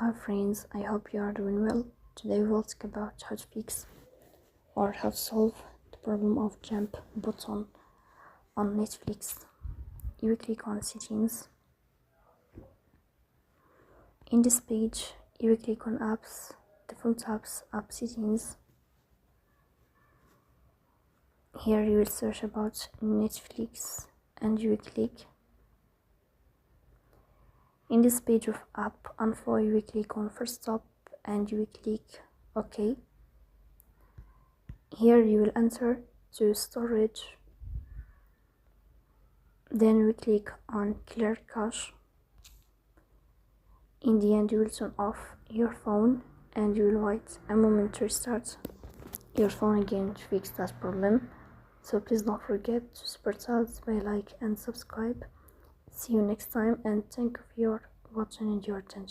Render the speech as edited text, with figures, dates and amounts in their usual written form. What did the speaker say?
Hi friends, I hope you are doing well. Today we'll talk about how to fix or how to solve the problem of jump button on Netflix. You will click on settings. In this page, you will click on apps, default apps, app settings. Here you will search about Netflix and you will click. In this page of app info, you will click on first stop and you will click OK. Here you will enter to storage. Then we click on clear cache. In the end, you will turn off your phone and you will wait a moment to restart your phone again to fix that problem. So please don't forget to support us by like and subscribe. See you next time and thank you for your watching and your attention.